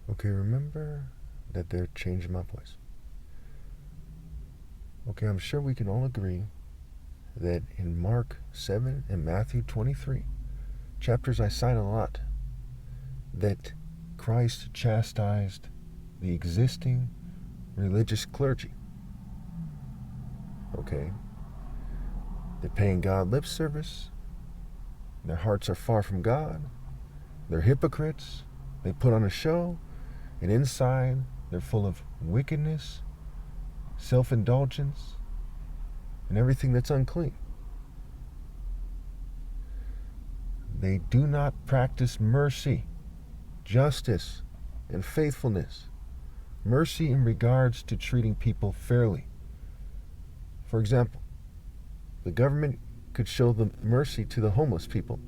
Okay, remember that they're changing my voice. Okay, I'm sure we can all agree that in Mark 7 and Matthew 23, chapters I cite a lot, that Christ chastised the existing religious clergy. Okay, they're paying God lip service, their hearts are far from God, they're hypocrites, they put on a show, and inside they're full of wickedness, self-indulgence, and everything that's unclean. They do not practice mercy, justice, and faithfulness. Mercy in regards to treating people fairly. For example, the government could show the mercy to the homeless people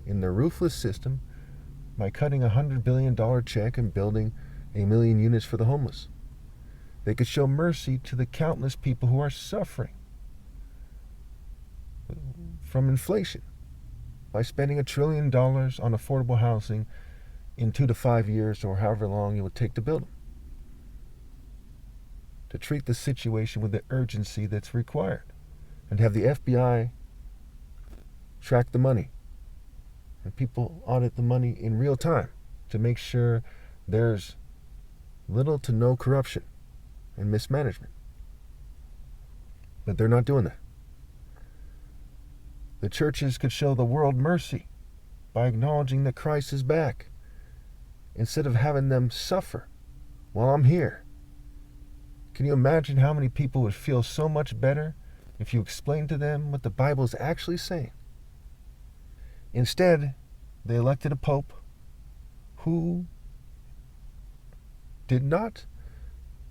in their ruthless system by cutting a $100 billion check and building 1 million units for the homeless. They could show mercy to the countless people who are suffering from inflation by spending $1 trillion on affordable housing in 2 to 5 years or however long it would take to build them. To treat the situation with the urgency that's required and have the FBI track the money and people audit the money in real time to make sure there's little to no corruption and mismanagement. But they're not doing that. The churches could show the world mercy by acknowledging that Christ is back instead of having them suffer while I'm here. Can you imagine how many people would feel so much better if you explained to them what the Bible is actually saying? Instead, they elected a pope who did not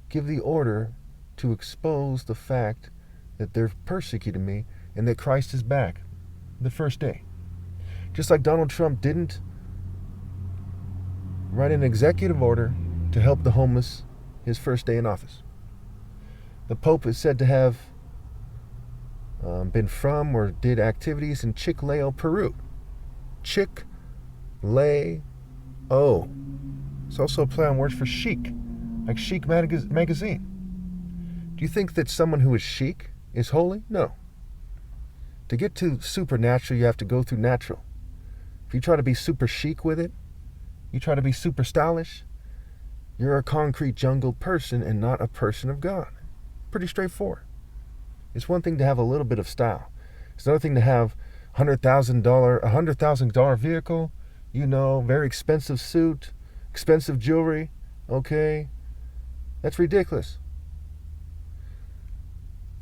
give the order to expose the fact that they're persecuting me and that Christ is back the first day. Just like Donald Trump didn't write an executive order to help the homeless his first day in office. The Pope is said to have been from or did activities in Chiclayo, Peru. Chick-lay-o. It's also a play on words for chic, like Chic magazine. Do you think that someone who is chic is holy? No. To get to supernatural, you have to go through natural. If you try to be super chic with it, you try to be super stylish, you're a concrete jungle person and not a person of God. Pretty straightforward. It's one thing to have a little bit of style. It's another thing to have $100,000 vehicle, very expensive suit, expensive jewelry, okay? That's ridiculous.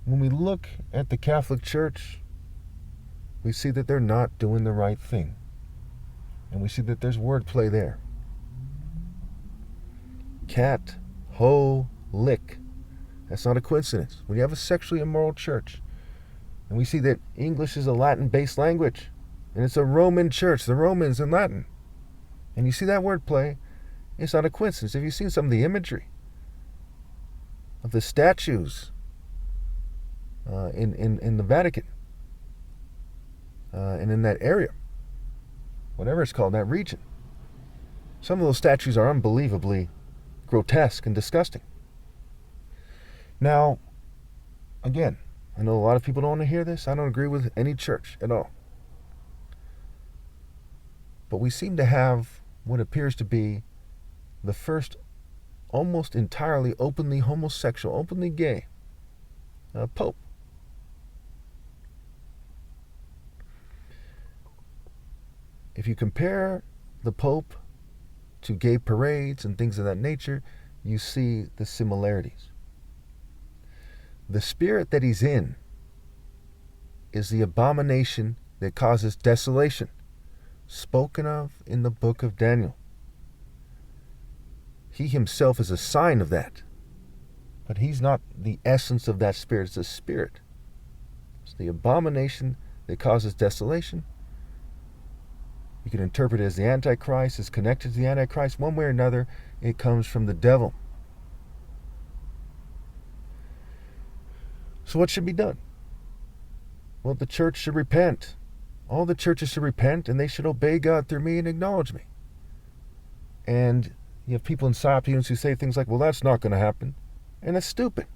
When we look at the Catholic Church, we see that they're not doing the right thing. And we see that there's wordplay there. Cat, ho, lick. That's not a coincidence. When you have a sexually immoral church, and we see that English is a Latin-based language, and it's a Roman church, the Romans in Latin, and you see that wordplay, it's not a coincidence. Have you seen some of the imagery of the statues in the Vatican and in that area, whatever it's called, that region? Some of those statues are unbelievably grotesque and disgusting. Now, again, I know a lot of people don't want to hear this. I don't agree with any church at all. But we seem to have what appears to be the first almost entirely openly homosexual, openly gay Pope. If you compare the Pope to gay parades and things of that nature, you see the similarities. The spirit that he's in is the abomination that causes desolation, spoken of in the book of Daniel. He himself is a sign of that, but he's not the essence of that spirit. It's a spirit. It's the abomination that causes desolation. You can interpret it as the Antichrist, is connected to the Antichrist. One way or another, it comes from the devil. So what should be done? Well, the church should repent. All the churches should repent, and they should obey God through me and acknowledge me. And You have people inside you who say things like, well, that's not going to happen. And that's stupid.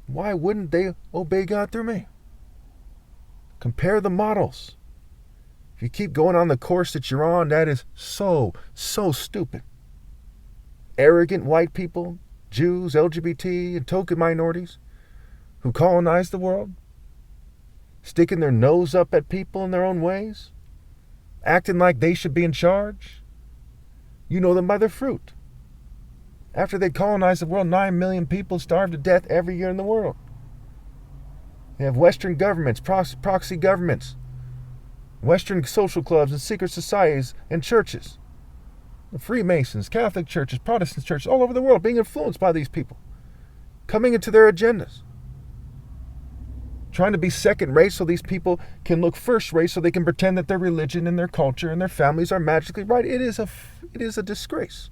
Why wouldn't they obey God through me? Compare the models. If you keep going on the course that you're on, that is so stupid. Arrogant white people, Jews, LGBT, and token minorities who colonize the world, sticking their nose up at people in their own ways, acting like they should be in charge. You know them by their fruit. After they colonized the world, 9 million people starved to death every year in the world. They have Western governments, proxy governments, Western social clubs and secret societies and churches, the Freemasons, Catholic churches, Protestant churches all over the world being influenced by these people, coming into their agendas, trying to be second rate so these people can look first rate so they can pretend that their religion and their culture and their families are magically right. It is a disgrace.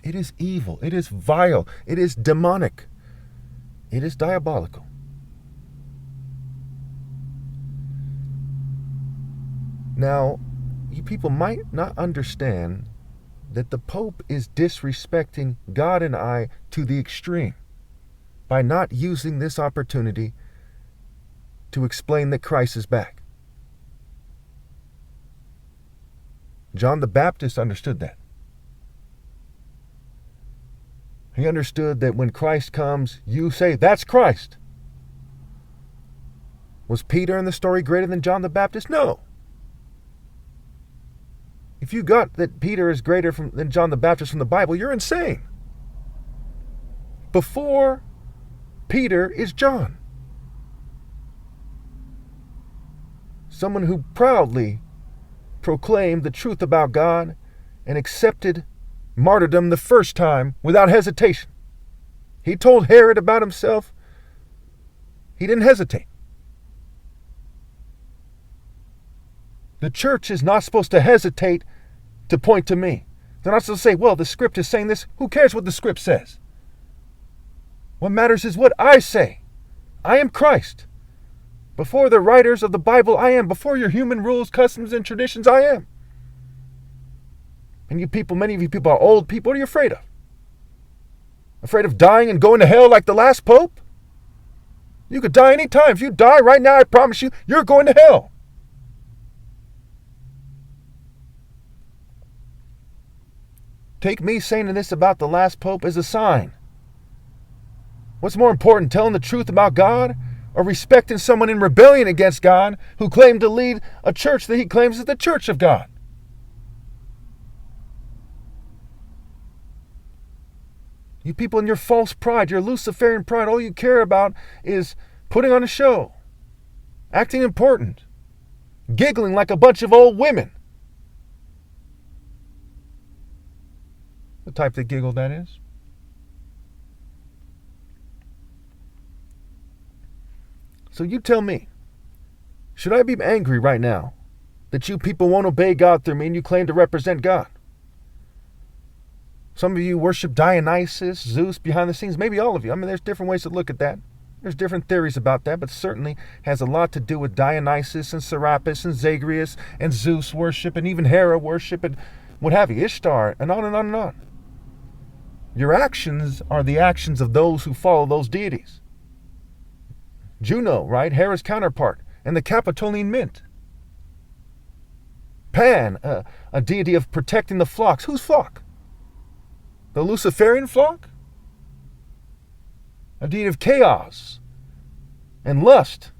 It is evil. It is vile. It is demonic. It is diabolical. Now, you people might not understand that the Pope is disrespecting God and I to the extreme by not using this opportunity to explain that Christ is back. John the Baptist understood that. He understood that when Christ comes, you say, that's Christ. Was Peter in the story greater than John the Baptist? No. If you got that Peter is greater than John the Baptist from the Bible, you're insane. Before Peter is John. Someone who proudly proclaimed the truth about God and accepted martyrdom the first time without hesitation. He told Herod about himself. He didn't hesitate. The church is not supposed to hesitate to point to me. They're not supposed to say, well, the script is saying this. Who cares what the script says? What matters is what I say. I am Christ. Before the writers of the Bible, I am. Before your human rules, customs, and traditions, I am. And you people, many of you people are old people. What are you afraid of? Afraid of dying and going to hell like the last pope? You could die any time. If you die right now, I promise you, you're going to hell. Take me saying this about the last pope as a sign. What's more important, telling the truth about God or respecting someone in rebellion against God who claimed to lead a church that he claims is the church of God? You people in your false pride, your Luciferian pride, all you care about is putting on a show, acting important, giggling like a bunch of old women. The type that giggle, that is. So you tell me, should I be angry right now that you people won't obey God through me and you claim to represent God? Some of you worship Dionysus, Zeus behind the scenes, maybe all of you. I mean, there's different ways to look at that. There's different theories about that, but certainly has a lot to do with Dionysus and Serapis and Zagreus and Zeus worship and even Hera worship and what have you, Ishtar, and on and on and on. Your actions are the actions of those who follow those deities. Juno, right? Hera's counterpart, and the Capitoline Mint. Pan, a deity of protecting the flocks. Whose flock? The Luciferian flock? A deity of chaos and lust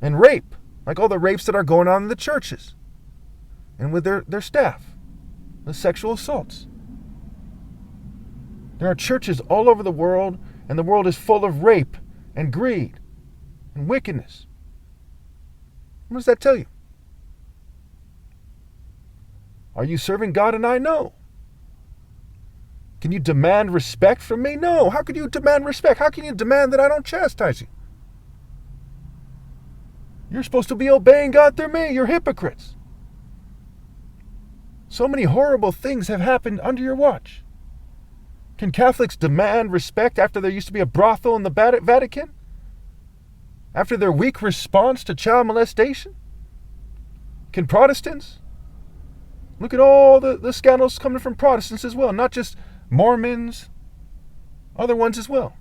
and rape, like all the rapes that are going on in the churches and with their staff, the sexual assaults. There are churches all over the world, and the world is full of rape and greed and wickedness. What does that tell you? Are you serving God and I? No. Can you demand respect from me? No. How can you demand respect? How can you demand that I don't chastise you? You're supposed to be obeying God through me. You're hypocrites. So many horrible things have happened under your watch. Can Catholics demand respect after there used to be a brothel in the Vatican? After their weak response to child molestation? Can Protestants Look at all the scandals coming from Protestants as well, not just Mormons, other ones as well.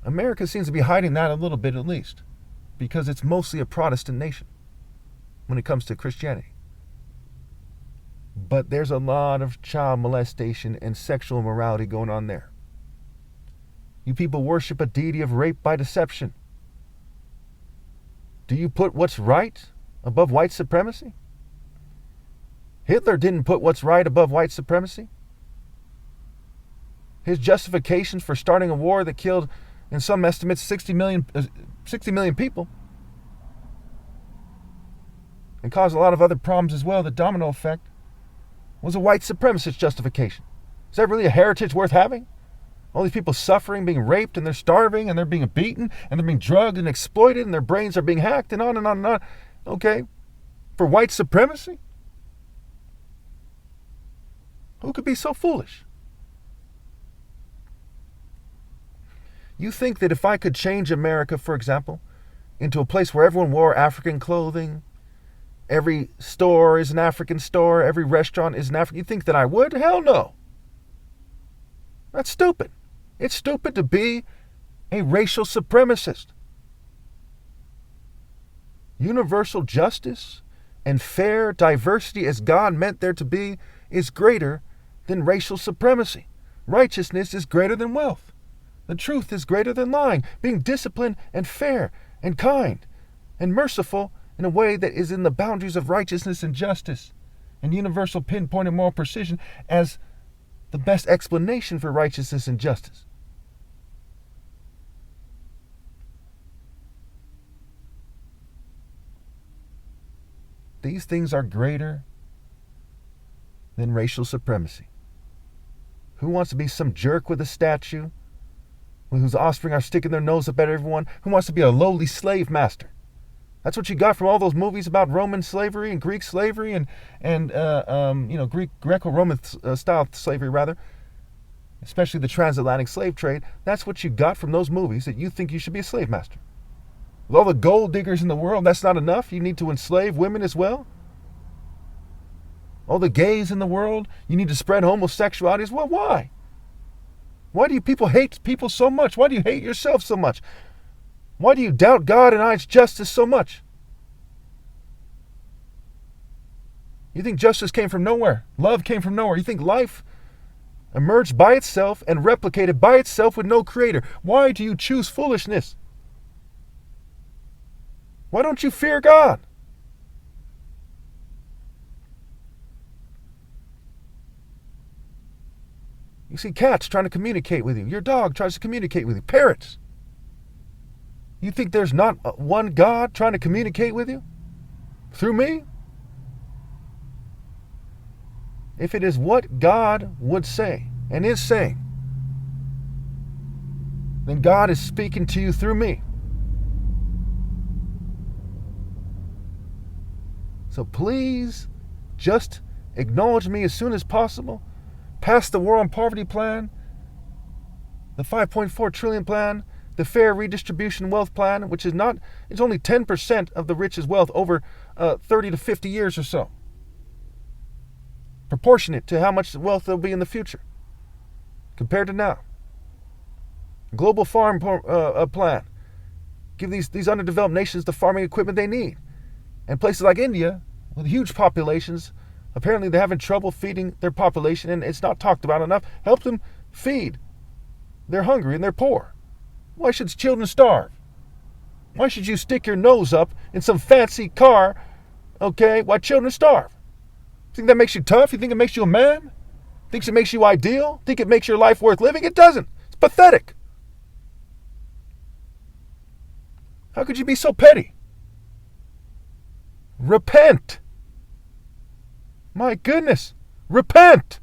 America seems to be hiding that a little bit at least, because it's mostly a Protestant nation when it comes to Christianity. But there's a lot of child molestation and sexual immorality going on there. You people worship a deity of rape by deception. Do you put what's right above white supremacy? Hitler didn't put what's right above white supremacy. His justifications for starting a war that killed, in some estimates, 60 million people, and caused a lot of other problems as well, the domino effect, was a white supremacist justification. Is that really a heritage worth having? All these people suffering, being raped, and they're starving, and they're being beaten, and they're being drugged and exploited, and their brains are being hacked, and on and on and on. Okay? For white supremacy? Who could be so foolish? You think that if I could change America, for example, into a place where everyone wore African clothing, every store is an African store, every restaurant is an African, you think that I would? Hell no. That's stupid. It's stupid to be a racial supremacist. Universal justice and fair diversity as God meant there to be is greater than racial supremacy. Righteousness is greater than wealth. The truth is greater than lying. Being disciplined and fair and kind and merciful in a way that is in the boundaries of righteousness and justice and universal pinpoint and moral precision as the best explanation for righteousness and justice. These things are greater than racial supremacy. Who wants to be some jerk with a statue, whose offspring are sticking their nose up at everyone? Who wants to be a lowly slave master? That's what you got from all those movies about Roman slavery and Greek slavery and Greco-Roman style slavery, rather, especially the transatlantic slave trade. That's what you got from those movies, that you think you should be a slave master. With all the gold diggers in the world, that's not enough. You need to enslave women as well. All the gays in the world, you need to spread homosexuality as well. Why? Why do you people hate people so much? Why do you hate yourself so much? Why do you doubt God and I's justice so much? You think justice came from nowhere? Love came from nowhere? You think life emerged by itself and replicated by itself with no creator? Why do you choose foolishness? Why don't you fear God? You see cats trying to communicate with you. Your dog tries to communicate with you. Parrots. You think there's not one God trying to communicate with you? Through me? If it is what God would say and is saying, then God is speaking to you through me. So please just acknowledge me as soon as possible. Pass the War on Poverty plan, the 5.4 trillion plan, the Fair Redistribution Wealth Plan, which is not, it's only 10% of the rich's wealth over 30 to 50 years or so. Proportionate to how much wealth there'll be in the future compared to now. Global Farm Plan. Give these underdeveloped nations the farming equipment they need. And places like India, with huge populations, apparently they're having trouble feeding their population, and it's not talked about enough. Help them feed. They're hungry and they're poor. Why should children starve? Why should you stick your nose up in some fancy car, okay, while children starve? Think that makes you tough? You think it makes you a man? Think it makes you ideal? Think it makes your life worth living? It doesn't. It's pathetic. How could you be so petty? Repent. My goodness. Repent.